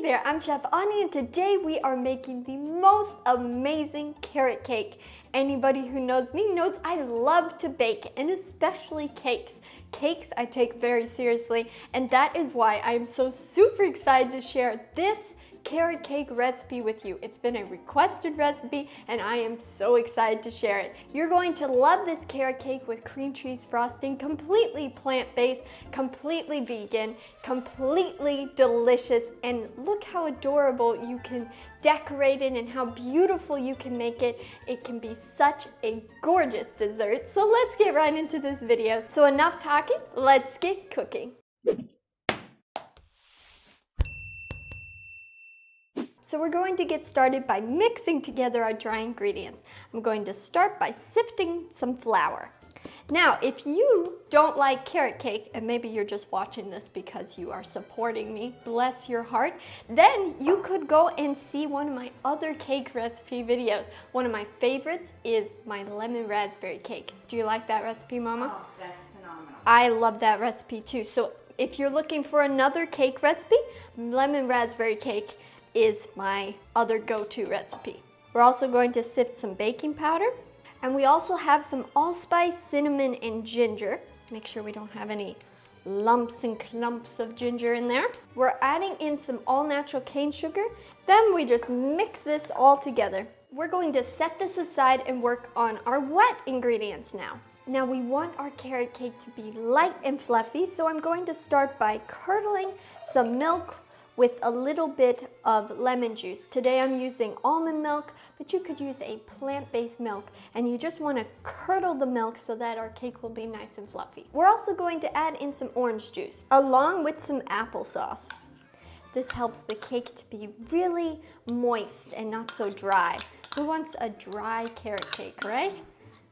there, I'm Chef Ani, and today we are making the most amazing carrot cake. Anybody who knows me knows I love to bake, and especially cakes. Cakes I take very seriously, and that is why I am so super excited to share this carrot cake recipe with you. It's been a requested recipe and I am so excited to share it. You're going to love this carrot cake with cream cheese frosting, completely plant-based, completely vegan, completely delicious, and look how adorable you can decorate it and how beautiful you can make it. It can be such a gorgeous dessert. So let's get right into this video. So enough talking, let's get cooking. So we're going to get started by mixing together our dry ingredients. I'm going to start by sifting some flour. Now, if you don't like carrot cake, and maybe you're just watching this because you are supporting me, bless your heart, then you could go and see one of my other cake recipe videos. One of my favorites is my lemon raspberry cake. Do you like that recipe, Mama? Oh, that's phenomenal. I love that recipe too. So if you're looking for another cake recipe, lemon raspberry cake is my other go-to recipe. We're also going to sift some baking powder, and we also have some allspice, cinnamon, and ginger. Make sure we don't have any lumps and clumps of ginger in there. We're adding in some all-natural cane sugar. Then we just mix this all together. We're going to set this aside and work on our wet ingredients now. Now we want our carrot cake to be light and fluffy, so I'm going to start by curdling some milk with a little bit of lemon juice. Today I'm using almond milk, but you could use a plant-based milk, and you just want to curdle the milk so that our cake will be nice and fluffy. We're also going to add in some orange juice along with some applesauce. This helps the cake to be really moist and not so dry. Who wants a dry carrot cake, right?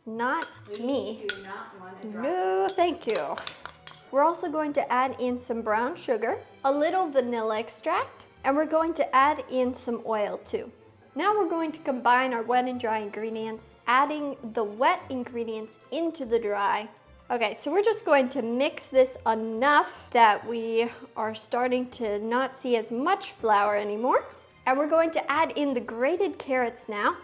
Not me. We do not want a dry. No, thank you. We're also going to add in some brown sugar, a little vanilla extract, and we're going to add in some oil too. Now we're going to combine our wet and dry ingredients, adding the wet ingredients into the dry. Okay, so we're just going to mix this enough that we are starting to not see as much flour anymore. And we're going to add in the grated carrots now,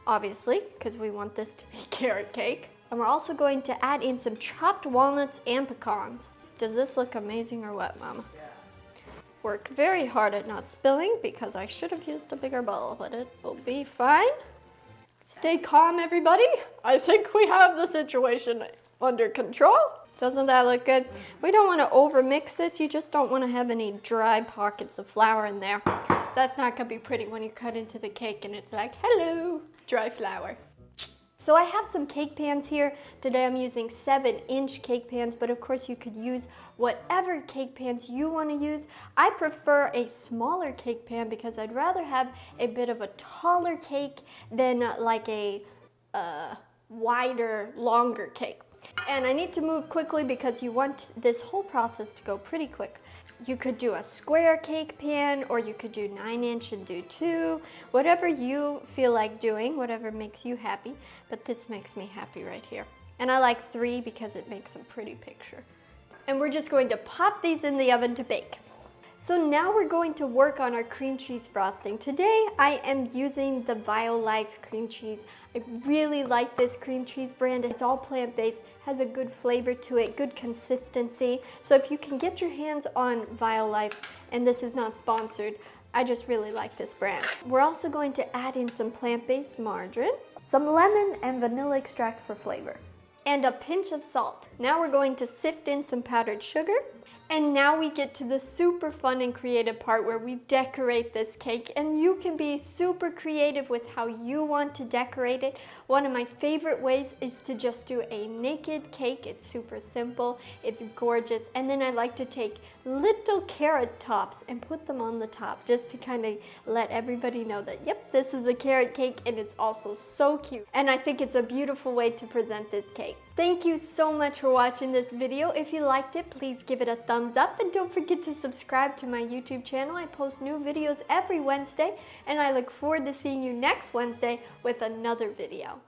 obviously, because we want this to be carrot cake. And we're also going to add in some chopped walnuts and pecans. Does this look amazing or what, Mama? Yes. Work very hard at not spilling because I should have used a bigger bowl, but it will be fine. Stay calm, everybody. I think we have the situation under control. Doesn't that look good? We don't want to overmix this. You just don't want to have any dry pockets of flour in there. So that's not going to be pretty when you cut into the cake and it's like, hello, dry flour. So I have some cake pans here. Today I'm using 7-inch cake pans, but of course you could use whatever cake pans you want to use. I prefer a smaller cake pan because I'd rather have a bit of a taller cake than like a wider, longer cake. And I need to move quickly because you want this whole process to go pretty quick. You could do a square cake pan, or you could do 9-inch and do 2, whatever you feel like doing, whatever makes you happy, but this makes me happy right here. And I like 3 because it makes a pretty picture. And we're just going to pop these in the oven to bake. So now we're going to work on our cream cheese frosting. Today I am using the Life cream cheese. I really like this cream cheese brand. It's all plant-based, has a good flavor to it, good consistency. So if you can get your hands on Life, and this is not sponsored, I just really like this brand. We're also going to add in some plant-based margarine, some lemon and vanilla extract for flavor, and a pinch of salt. Now we're going to sift in some powdered sugar. And now we get to the super fun and creative part where we decorate this cake, and you can be super creative with how you want to decorate it. One of my favorite ways is to just do a naked cake. It's super simple, it's gorgeous, and then I like to take little carrot tops and put them on the top just to kind of let everybody know that, yep, this is a carrot cake, and it's also so cute. And I think it's a beautiful way to present this cake. Thank you so much for watching this video. If you liked it, please give it a thumbs up, and don't forget to subscribe to my YouTube channel. I post new videos every Wednesday, and I look forward to seeing you next Wednesday with another video.